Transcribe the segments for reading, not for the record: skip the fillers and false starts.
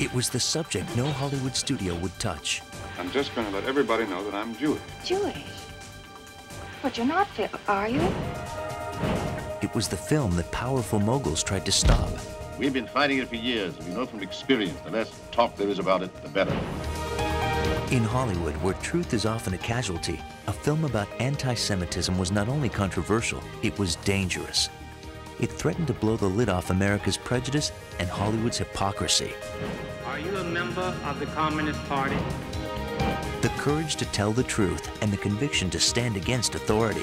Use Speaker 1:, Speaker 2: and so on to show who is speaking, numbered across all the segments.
Speaker 1: It was the subject no Hollywood studio would touch.
Speaker 2: I'm just going to let everybody know that I'm Jewish.
Speaker 3: Jewish? But you're not, are you?
Speaker 1: It was the film that powerful moguls tried to stop.
Speaker 4: We've been fighting it for years. We know from experience, the less talk there is about it, the better.
Speaker 1: In Hollywood, where truth is often a casualty, a film about anti-Semitism was not only controversial, it was dangerous. It threatened to blow the lid off America's prejudice and Hollywood's hypocrisy.
Speaker 5: Are you a member of the Communist Party?
Speaker 1: The courage to tell the truth and the conviction to stand against authority.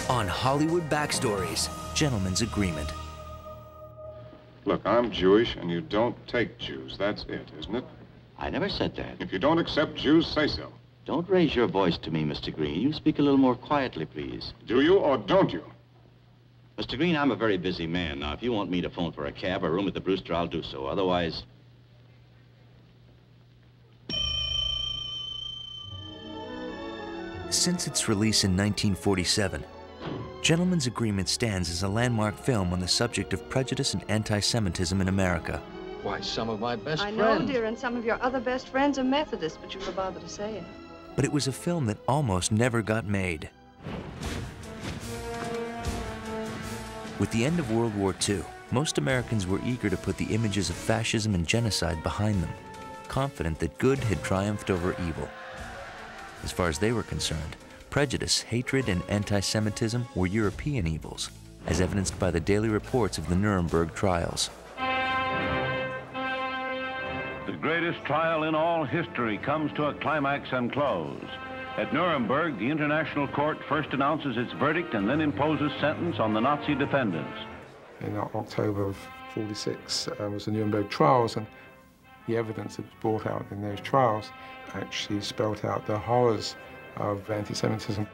Speaker 1: On Hollywood Backstories, Gentleman's Agreement.
Speaker 2: Look, I'm Jewish, and you don't take Jews. That's it, isn't it?
Speaker 6: I never said that.
Speaker 2: If you don't accept Jews, say so.
Speaker 6: Don't raise your voice to me, Mr. Green. You speak a little more quietly, please.
Speaker 2: Do you or don't you?
Speaker 6: Mr. Green, I'm a very busy man. Now, if you want me to phone for a cab or a room at the Brewster, I'll do so. Otherwise...
Speaker 1: Since its release in 1947, Gentleman's Agreement stands as a landmark film on the subject of prejudice and anti-Semitism in America.
Speaker 7: Why, some of my best friends.
Speaker 3: I know, dear, and some of your other best friends are Methodists, but you never bother to say it.
Speaker 1: But it was a film that almost never got made. With the end of World War II, most Americans were eager to put the images of fascism and genocide behind them, confident that good had triumphed over evil. As far as they were concerned, prejudice, hatred, and anti-Semitism were European evils, as evidenced by the daily reports of the Nuremberg trials.
Speaker 8: The greatest trial in all history comes to a climax and close. At Nuremberg, the International Court first announces its verdict and then imposes sentence on the Nazi defendants.
Speaker 9: In October of '46 was the Nuremberg trials, and the evidence that was brought out in those trials actually spelled out the horrors of anti-Semitism.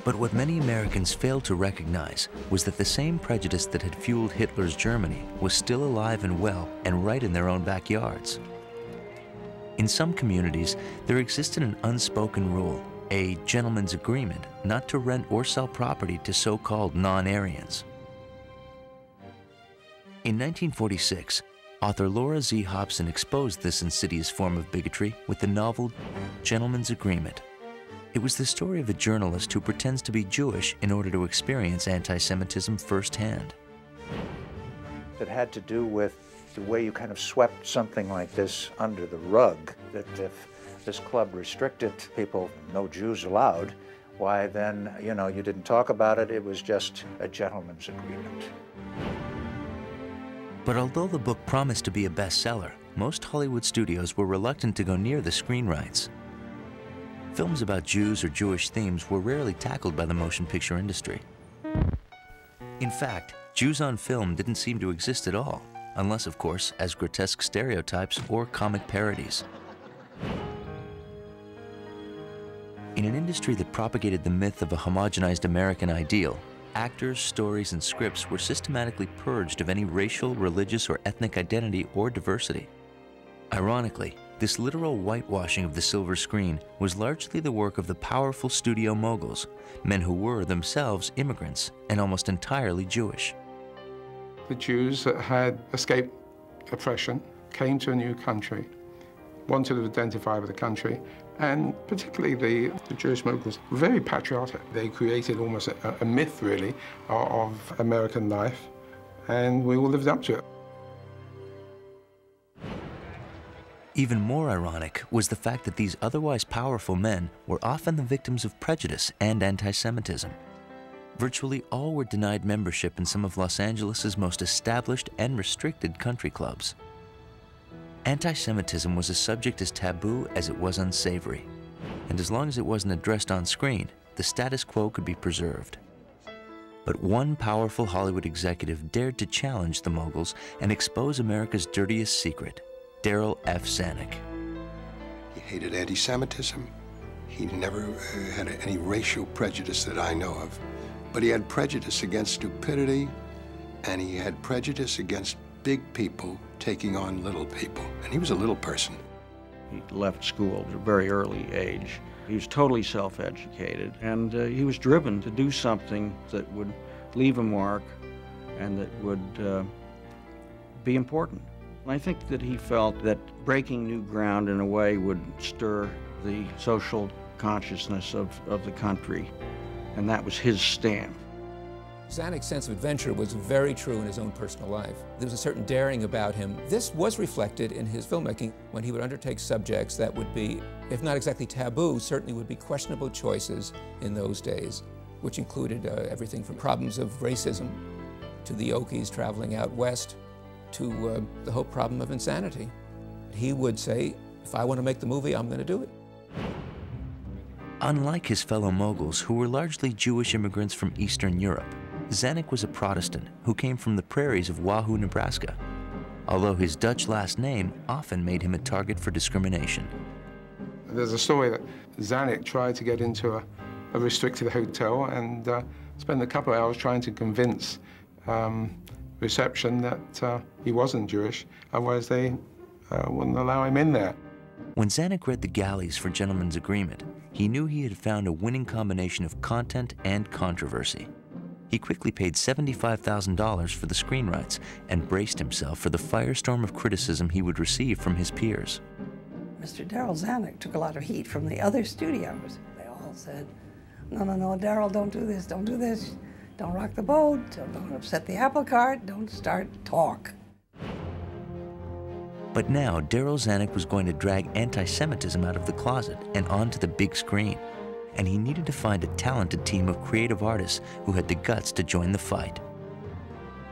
Speaker 1: But what many Americans failed to recognize was that the same prejudice that had fueled Hitler's Germany was still alive and well and right in their own backyards. In some communities, there existed an unspoken rule, a gentleman's agreement not to rent or sell property to so-called non-Aryans. In 1946, author Laura Z. Hobson exposed this insidious form of bigotry with the novel Gentleman's Agreement. It was the story of a journalist who pretends to be Jewish in order to experience anti-Semitism firsthand.
Speaker 10: It had to do with the way you kind of swept something like this under the rug, that if this club restricted people, no Jews allowed, why then, you know, you didn't talk about it, it was just a gentleman's agreement.
Speaker 1: But although the book promised to be a bestseller, most Hollywood studios were reluctant to go near the screen rights. Films about Jews or Jewish themes were rarely tackled by the motion picture industry. In fact, Jews on film didn't seem to exist at all, unless, of course, as grotesque stereotypes or comic parodies. In an industry that propagated the myth of a homogenized American ideal, actors, stories, and scripts were systematically purged of any racial, religious, or ethnic identity or diversity. Ironically, this literal whitewashing of the silver screen was largely the work of the powerful studio moguls, men who were themselves immigrants and almost entirely Jewish.
Speaker 9: The Jews that had escaped oppression came to a new country, wanted to identify with the country, and particularly the Jewish moguls were very patriotic. They created almost a myth, really, of American life, and we all lived up to it.
Speaker 1: Even more ironic was the fact that these otherwise powerful men were often the victims of prejudice and anti-Semitism. Virtually all were denied membership in some of Los Angeles' most established and restricted country clubs. Anti-Semitism was a subject as taboo as it was unsavory, and as long as it wasn't addressed on screen, the status quo could be preserved. But one powerful Hollywood executive dared to challenge the moguls and expose America's dirtiest secret: Darryl F. Zanuck.
Speaker 11: He hated anti-Semitism. He never had any racial prejudice that I know of. But he had prejudice against stupidity, and he had prejudice against big people taking on little people. And he was a little person.
Speaker 7: He left school at a very early age. He was totally self-educated, and he was driven to do something that would leave a mark and that would be important. And I think that he felt that breaking new ground in a way would stir the social consciousness of the country, and that was his stand.
Speaker 12: Zanuck's sense of adventure was very true in his own personal life. There was a certain daring about him. This was reflected in his filmmaking when he would undertake subjects that would be, if not exactly taboo, certainly would be questionable choices in those days, which included everything from problems of racism to the Okies traveling out west to the whole problem of insanity. He would say, if I want to make the movie, I'm going to do it.
Speaker 1: Unlike his fellow moguls, who were largely Jewish immigrants from Eastern Europe, Zanuck was a Protestant who came from the prairies of Wahoo, Nebraska, although his Dutch last name often made him a target for discrimination.
Speaker 9: There's a story that Zanuck tried to get into a restricted hotel and spent a couple of hours trying to convince reception that he wasn't Jewish, otherwise they wouldn't allow him in there.
Speaker 1: When Zanuck read the galleys for Gentleman's Agreement, he knew he had found a winning combination of content and controversy. He quickly paid $75,000 for the screen rights and braced himself for the firestorm of criticism he would receive from his peers.
Speaker 13: Mr. Darryl Zanuck took a lot of heat from the other studios. They all said, no, Darryl, don't do this, don't rock the boat, don't upset the apple cart, don't start talk.
Speaker 1: But now, Darryl Zanuck was going to drag anti-Semitism out of the closet and onto the big screen, and he needed to find a talented team of creative artists who had the guts to join the fight.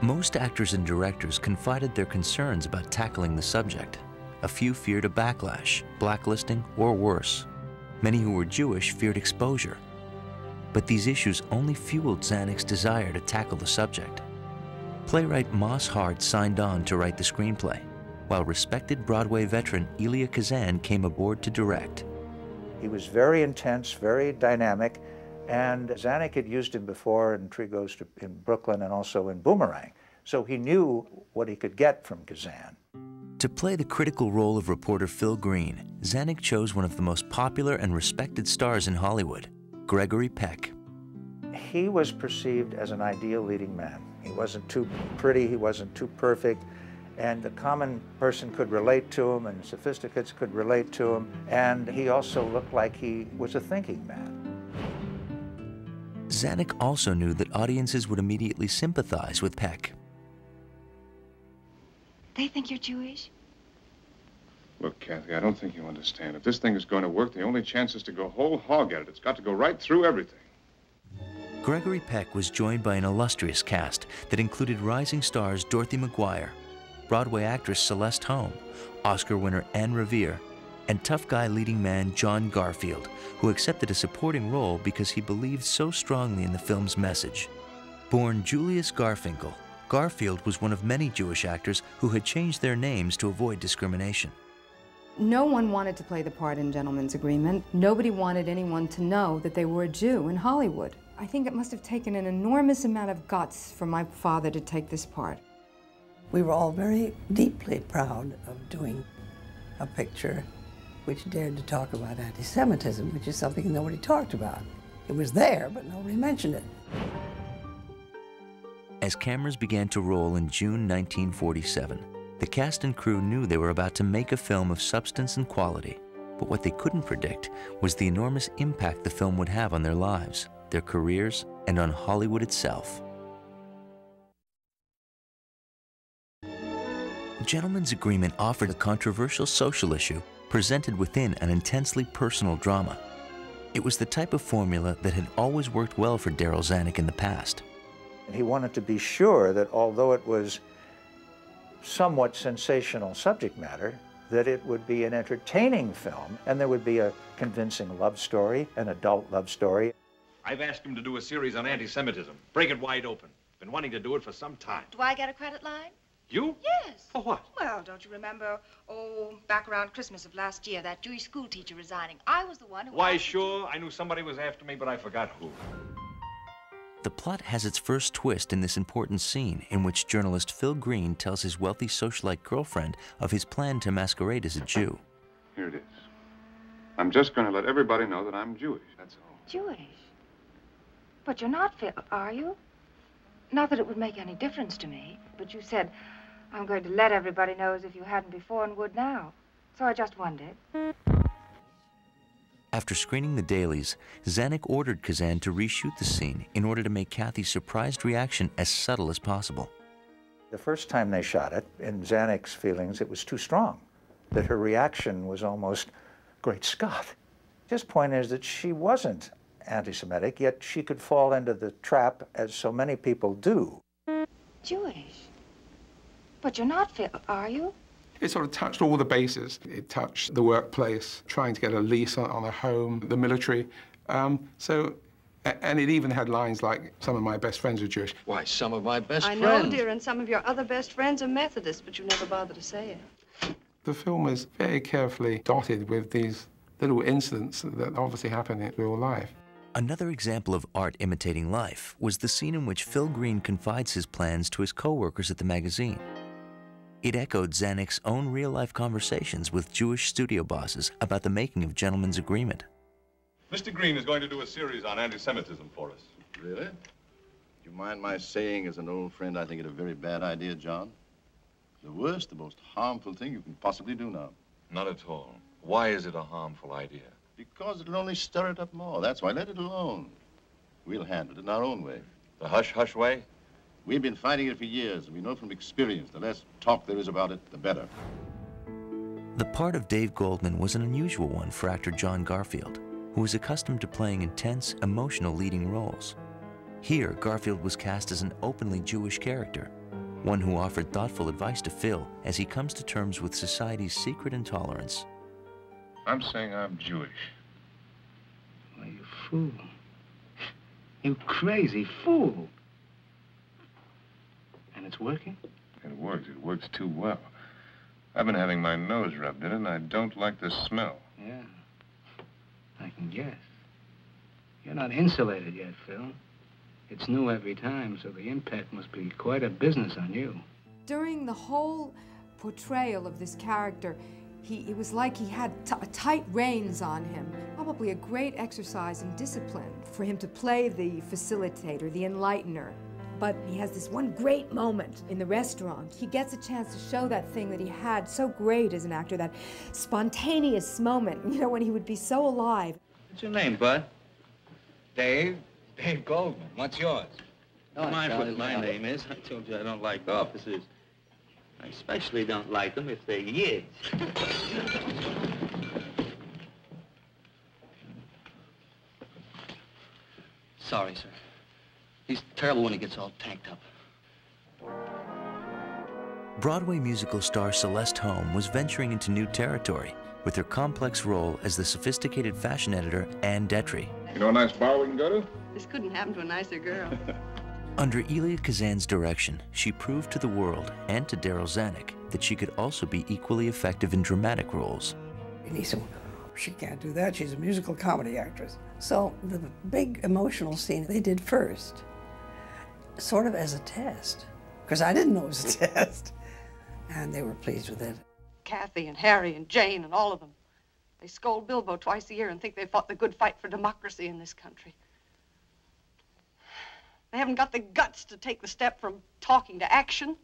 Speaker 1: Most actors and directors confided their concerns about tackling the subject. A few feared a backlash, blacklisting, or worse. Many who were Jewish feared exposure. But these issues only fueled Zanuck's desire to tackle the subject. Playwright Moss Hart signed on to write the screenplay, while respected Broadway veteran Elia Kazan came aboard to direct.
Speaker 10: He was very intense, very dynamic, and Zanuck had used him before in Tree Ghost in Brooklyn and also in Boomerang, so he knew what he could get from Kazan.
Speaker 1: To play the critical role of reporter Phil Green, Zanuck chose one of the most popular and respected stars in Hollywood, Gregory Peck.
Speaker 10: He was perceived as an ideal leading man. He wasn't too pretty, he wasn't too perfect, and the common person could relate to him, and sophisticates could relate to him, and he also looked like he was a thinking man.
Speaker 1: Zanuck also knew that audiences would immediately sympathize with Peck.
Speaker 3: They think you're Jewish?
Speaker 2: Look, Kathy, I don't think you understand. If this thing is going to work, the only chance is to go whole hog at it. It's got to go right through everything.
Speaker 1: Gregory Peck was joined by an illustrious cast that included rising stars Dorothy McGuire, Broadway actress Celeste Holm, Oscar winner Anne Revere, and tough guy leading man John Garfield, who accepted a supporting role because he believed so strongly in the film's message. Born Julius Garfinkel, Garfield was one of many Jewish actors who had changed their names to avoid discrimination.
Speaker 14: No one wanted to play the part in Gentleman's Agreement. Nobody wanted anyone to know that they were a Jew in Hollywood. I think it must have taken an enormous amount of guts for my father to take this part.
Speaker 13: We were all very deeply proud of doing a picture which dared to talk about anti-Semitism, which is something nobody talked about. It was there, but nobody mentioned it.
Speaker 1: As cameras began to roll in June 1947, the cast and crew knew they were about to make a film of substance and quality, but what they couldn't predict was the enormous impact the film would have on their lives, their careers, and on Hollywood itself. Gentleman's Agreement offered a controversial social issue presented within an intensely personal drama. It was the type of formula that had always worked well for Darryl Zanuck in the past.
Speaker 10: He wanted to be sure that although it was somewhat sensational subject matter, that it would be an entertaining film, and there would be a convincing love story, an adult love story.
Speaker 15: I've asked him to do a series on anti-Semitism. Break it wide open. Been wanting to do it for some time.
Speaker 3: Do I get a credit line?
Speaker 15: You?
Speaker 3: Yes.
Speaker 15: For what?
Speaker 3: Well, don't you remember, back around Christmas of last year, that Jewish school teacher resigning? I was the one who...
Speaker 15: Why, sure. I knew somebody was after me, but I forgot who.
Speaker 1: The plot has its first twist in this important scene in which journalist Phil Green tells his wealthy socialite girlfriend of his plan to masquerade as a Jew.
Speaker 2: Here it is. I'm just going to let everybody know that I'm Jewish, that's all.
Speaker 3: Jewish? But you're not, Phil, are you? Not that it would make any difference to me, but you said, I'm going to let everybody know as if you hadn't before and would now. So I just wondered.
Speaker 1: After screening the dailies, Zanuck ordered Kazan to reshoot the scene in order to make Kathy's surprised reaction as subtle as possible.
Speaker 10: The first time they shot it, in Zanuck's feelings, it was too strong, that her reaction was almost, great Scott. His point is that she wasn't anti-Semitic, yet she could fall into the trap, as so many people do.
Speaker 3: Jewish? But you're not, are you?
Speaker 9: It sort of touched all the bases. It touched the workplace, trying to get a lease on a home, the military. And it even had lines like, some of my best friends are Jewish.
Speaker 16: Why, some of my best friends.
Speaker 17: I know, dear, and some of your other best friends are Methodists, but you never bother to say it.
Speaker 9: The film was very carefully dotted with these little incidents that obviously happen in real life.
Speaker 1: Another example of art imitating life was the scene in which Phil Green confides his plans to his co-workers at the magazine. It echoed Zanuck's own real-life conversations with Jewish studio bosses about the making of Gentleman's Agreement.
Speaker 2: Mr. Green is going to do a series on anti-Semitism for us.
Speaker 4: Really? Do you mind my saying, as an old friend, I think it a very bad idea, John? The worst, the most harmful thing you can possibly do now.
Speaker 2: Not at all. Why is it a harmful idea?
Speaker 4: Because it'll only stir it up more. That's why. Let it alone. We'll handle it in our own way.
Speaker 2: The hush-hush way?
Speaker 4: We've been fighting it for years, and we know from experience the less talk there is about it, the better.
Speaker 1: The part of Dave Goldman was an unusual one for actor John Garfield, who was accustomed to playing intense, emotional leading roles. Here, Garfield was cast as an openly Jewish character, one who offered thoughtful advice to Phil as he comes to terms with society's secret intolerance.
Speaker 2: I'm saying I'm Jewish.
Speaker 16: Why, you fool. You crazy fool. And it's working?
Speaker 2: It works. It works too well. I've been having my nose rubbed in it, and I don't like the smell.
Speaker 16: Yeah. I can guess. You're not insulated yet, Phil. It's new every time, so the impact must be quite a business on you.
Speaker 14: During the whole portrayal of this character, it was like he had tight reins on him. Probably a great exercise in discipline for him to play the facilitator, the enlightener. But he has this one great moment in the restaurant. He gets a chance to show that thing that he had so great as an actor, that spontaneous moment, you know, when he would be so alive.
Speaker 16: What's your name, Bud? Dave? Dave Goldman. What's yours?
Speaker 6: Don't mind what my name is. I told you I don't like officers. I especially don't like them if they're yids.
Speaker 16: Sorry, sir. He's terrible when he gets all tanked up.
Speaker 1: Broadway musical star Celeste Holm was venturing into new territory with her complex role as the sophisticated fashion editor Anne Detry.
Speaker 2: You know a nice bar we can go to?
Speaker 17: This couldn't happen to a nicer girl.
Speaker 1: Under Elia Kazan's direction, she proved to the world and to Darryl Zanuck that she could also be equally effective in dramatic roles.
Speaker 13: And he said, she can't do that. She's a musical comedy actress. So the big emotional scene they did first, sort of as a test, because I didn't know it was a test. And they were pleased with it.
Speaker 17: Kathy and Harry and Jane and all of them. They scold Bilbo twice a year and think they fought the good fight for democracy in this country. They haven't got the guts to take the step from talking to action.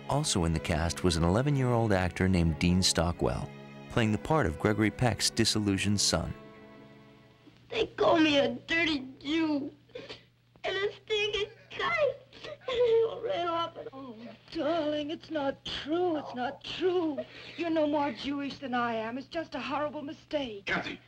Speaker 1: Also in the cast was an 11-year-old actor named Dean Stockwell, playing the part of Gregory Peck's disillusioned son.
Speaker 18: They call me a dirty Jew and a stinking kite. And he'll ran off.
Speaker 3: Oh, darling, it's not true. It's not true. You're no more Jewish than I am. It's just a horrible mistake.
Speaker 2: Kathy.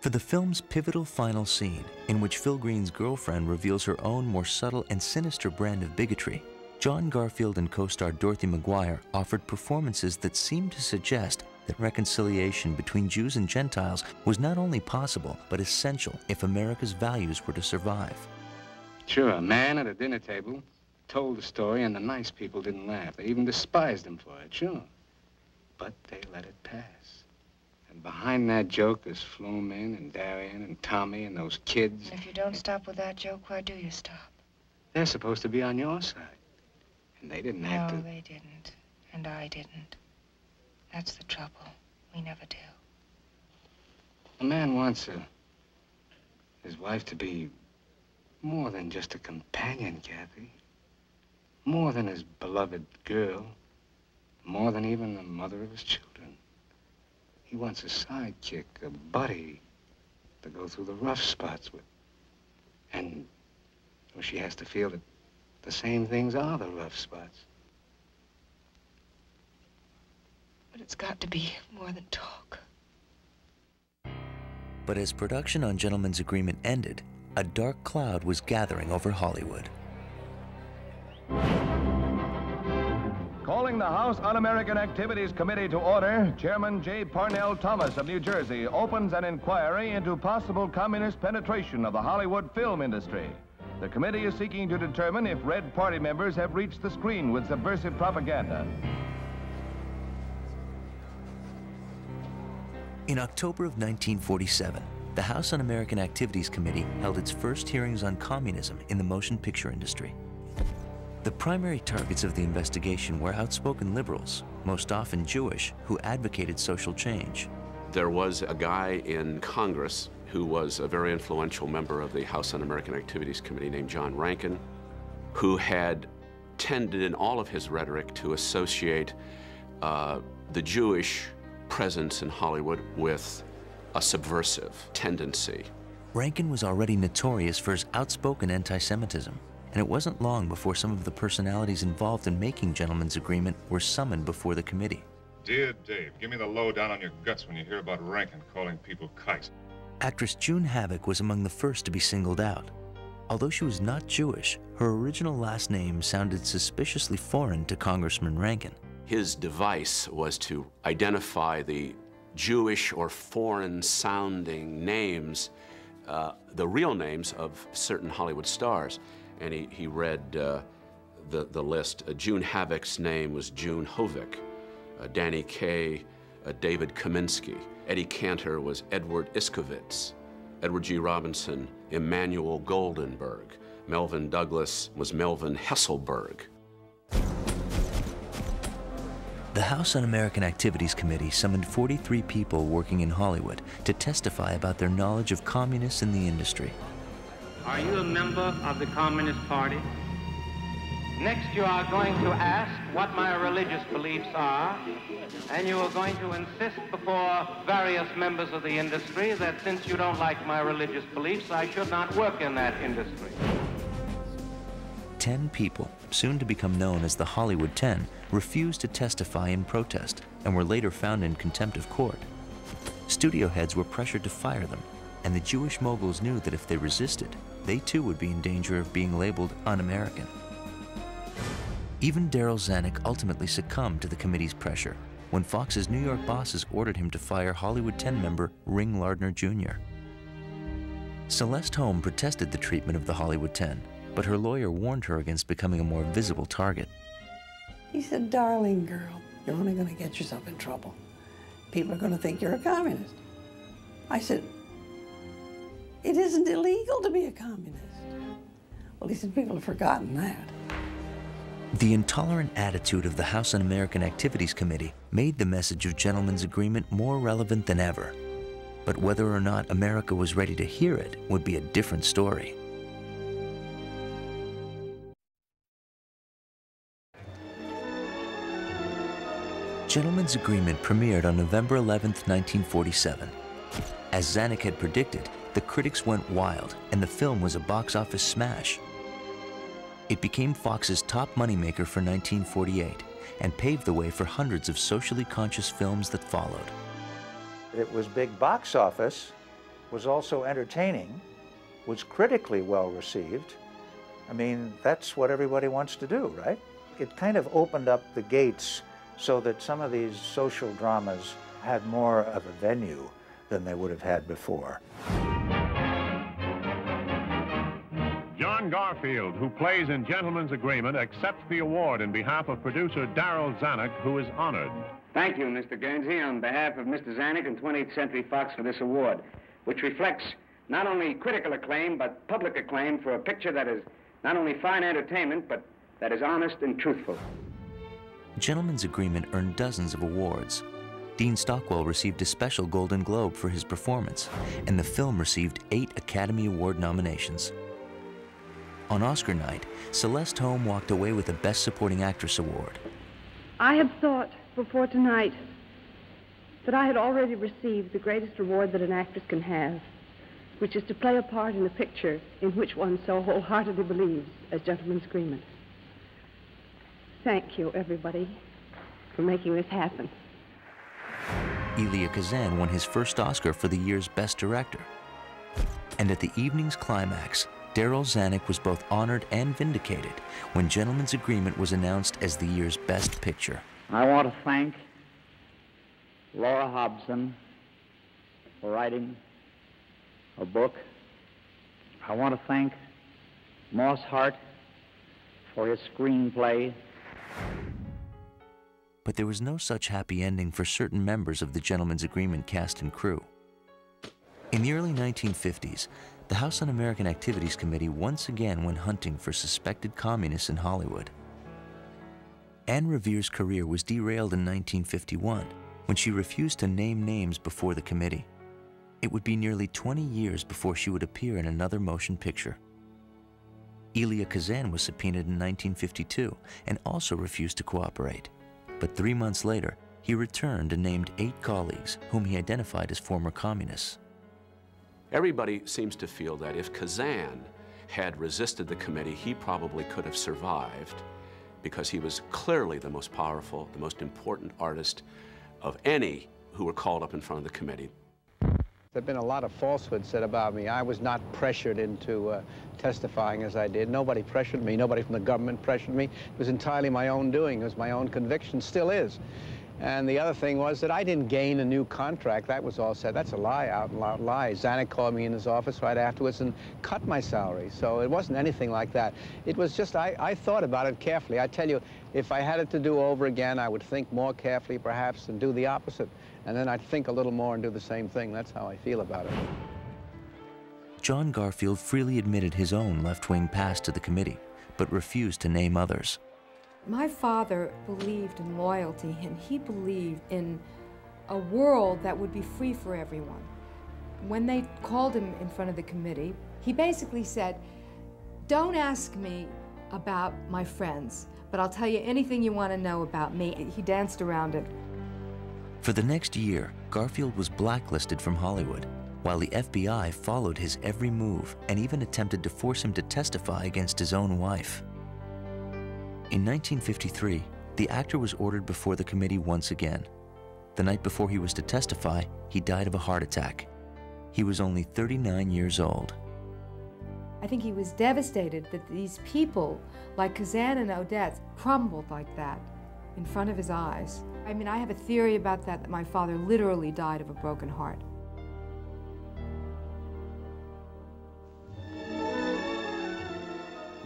Speaker 1: For the film's pivotal final scene, in which Phil Green's girlfriend reveals her own more subtle and sinister brand of bigotry, John Garfield and co-star Dorothy McGuire offered performances that seemed to suggest that reconciliation between Jews and Gentiles was not only possible, but essential if America's values were to survive.
Speaker 16: Sure, a man at a dinner table told the story and the nice people didn't laugh. They even despised him for it, sure. But they let it pass. And behind that joke, there's Flumen and Darian and Tommy and those kids.
Speaker 3: And if you don't stop with that joke, where do you stop?
Speaker 16: They're supposed to be on your side. And they didn't have to.
Speaker 3: No, they didn't. And I didn't. That's the trouble. We never do.
Speaker 16: A man wants his wife to be more than just a companion, Kathy. more than his beloved girl, more than even the mother of his children. He wants a sidekick, a buddy, to go through the rough spots with. And well, she has to feel that the same things are the rough spots.
Speaker 17: But it's got to be more than talk.
Speaker 1: But as production on Gentleman's Agreement ended, a dark cloud was gathering over Hollywood.
Speaker 8: Calling the House Un-American Activities Committee to order, Chairman J. Parnell Thomas of New Jersey opens an inquiry into possible communist penetration of the Hollywood film industry. The committee is seeking to determine if Red Party members have reached the screen with subversive propaganda.
Speaker 1: In October of 1947, the House Un-American Activities Committee held its first hearings on communism in the motion picture industry. The primary targets of the investigation were outspoken liberals, most often Jewish, who advocated social change.
Speaker 19: There was a guy in Congress who was a very influential member of the House Un-American Activities Committee named John Rankin, who had tended in all of his rhetoric to associate the Jewish presence in Hollywood with a subversive tendency.
Speaker 1: Rankin was already notorious for his outspoken anti-Semitism, and it wasn't long before some of the personalities involved in making Gentleman's Agreement were summoned before the committee.
Speaker 2: Dear Dave, give me the lowdown on your guts when you hear about Rankin calling people kikes.
Speaker 1: Actress June Havoc was among the first to be singled out. Although she was not Jewish, her original last name sounded suspiciously foreign to Congressman Rankin.
Speaker 19: His device was to identify the Jewish or foreign-sounding names, the real names of certain Hollywood stars. And he read the list. June Havoc's name was June Hovik. Danny Kaye, David Kaminsky. Eddie Cantor was Edward Iskovitz. Edward G. Robinson, Emmanuel Goldenberg. Melvin Douglas was Melvin Hesselberg.
Speaker 1: The House Un-American Activities Committee summoned 43 people working in Hollywood to testify about their knowledge of communists in the industry.
Speaker 5: Are you a member of the Communist Party? Next, you are going to ask what my religious beliefs are, and you are going to insist before various members of the industry that since you don't like my religious beliefs, I should not work in that industry.
Speaker 1: 10 people, soon to become known as the Hollywood 10, refused to testify in protest and were later found in contempt of court. Studio heads were pressured to fire them, and the Jewish moguls knew that if they resisted, they too would be in danger of being labeled un-American. Even Darryl Zanuck ultimately succumbed to the committee's pressure when Fox's New York bosses ordered him to fire Hollywood 10 member Ring Lardner Jr. Celeste Holm protested the treatment of the Hollywood 10, but her lawyer warned her against becoming a more visible target.
Speaker 13: He said, darling girl, you're only going to get yourself in trouble. People are going to think you're a communist. I said, it isn't illegal to be a communist. Well, he said, people have forgotten that.
Speaker 1: The intolerant attitude of the House Un-American Activities Committee made the message of Gentleman's Agreement more relevant than ever. But whether or not America was ready to hear it would be a different story. Gentleman's Agreement premiered on November 11, 1947. As Zanuck had predicted, the critics went wild, and the film was a box office smash. It became Fox's top moneymaker for 1948 and paved the way for hundreds of socially conscious films that followed.
Speaker 10: It was big box office, was also entertaining, was critically well received. I mean, that's what everybody wants to do, right? It kind of opened up the gates so that some of these social dramas had more of a venue than they would have had before.
Speaker 8: John Garfield, who plays in Gentleman's Agreement, accepts the award in behalf of producer Darryl Zanuck, who is honored.
Speaker 16: Thank you, Mr. Guernsey, on behalf of Mr. Zanuck and 20th Century Fox for this award, which reflects not only critical acclaim, but public acclaim for a picture that is not only fine entertainment, but that is honest and truthful.
Speaker 1: Gentleman's Agreement earned dozens of awards. Dean Stockwell received a special Golden Globe for his performance, and the film received 8 Academy Award nominations. On Oscar night, Celeste Holm walked away with the Best Supporting Actress award.
Speaker 20: I had thought before tonight that I had already received the greatest reward that an actress can have, which is to play a part in a picture in which one so wholeheartedly believes, as Gentlemen's Agreement. Thank you, everybody, for making this happen.
Speaker 1: Elia Kazan won his first Oscar for the year's Best Director. And at the evening's climax, Darryl Zanuck was both honored and vindicated when Gentlemen's Agreement was announced as the year's Best Picture.
Speaker 21: I want to thank Laura Hobson for writing a book. I want to thank Moss Hart for his screenplay.
Speaker 1: But there was no such happy ending for certain members of the Gentlemen's Agreement cast and crew. In the early 1950s, the House Un-American Activities Committee once again went hunting for suspected communists in Hollywood. Anne Revere's career was derailed in 1951 when she refused to name names before the committee. It would be nearly 20 years before she would appear in another motion picture. Elia Kazan was subpoenaed in 1952 and also refused to cooperate. But 3 months later, he returned and named 8 colleagues whom he identified as former communists.
Speaker 19: Everybody seems to feel that if Kazan had resisted the committee, he probably could have survived because he was clearly the most powerful, the most important artist of any who were called up in front of the committee.
Speaker 22: There have been a lot of falsehoods said about me. I was not pressured into testifying as I did. Nobody pressured me. Nobody from the government pressured me. It was entirely my own doing. It was my own conviction, still is. And the other thing was that I didn't gain a new contract. That was all said. That's a lie, out and loud lie. Zanuck called me in his office right afterwards and cut my salary. So it wasn't anything like that. It was just, I thought about it carefully. I tell you, if I had it to do over again, I would think more carefully perhaps and do the opposite. And then I'd think a little more and do the same thing. That's how I feel about it.
Speaker 1: John Garfield freely admitted his own left-wing past to the committee, but refused to name others.
Speaker 14: My father believed in loyalty, and he believed in a world that would be free for everyone. When they called him in front of the committee, he basically said, "Don't ask me about my friends, but I'll tell you anything you want to know about me." He danced around it.
Speaker 1: For the next year, Garfield was blacklisted from Hollywood, while the FBI followed his every move and even attempted to force him to testify against his own wife. In 1953, the actor was ordered before the committee once again. The night before he was to testify, he died of a heart attack. He was only 39 years old.
Speaker 14: I think he was devastated that these people, like Kazan and Odette, crumbled like that in front of his eyes. I mean, I have a theory about that my father literally died of a broken heart.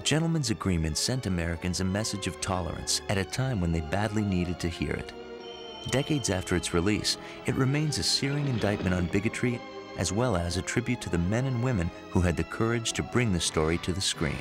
Speaker 1: Gentlemen's Agreement sent Americans a message of tolerance at a time when they badly needed to hear it. Decades after its release, it remains a searing indictment on bigotry, as well as a tribute to the men and women who had the courage to bring the story to the screen.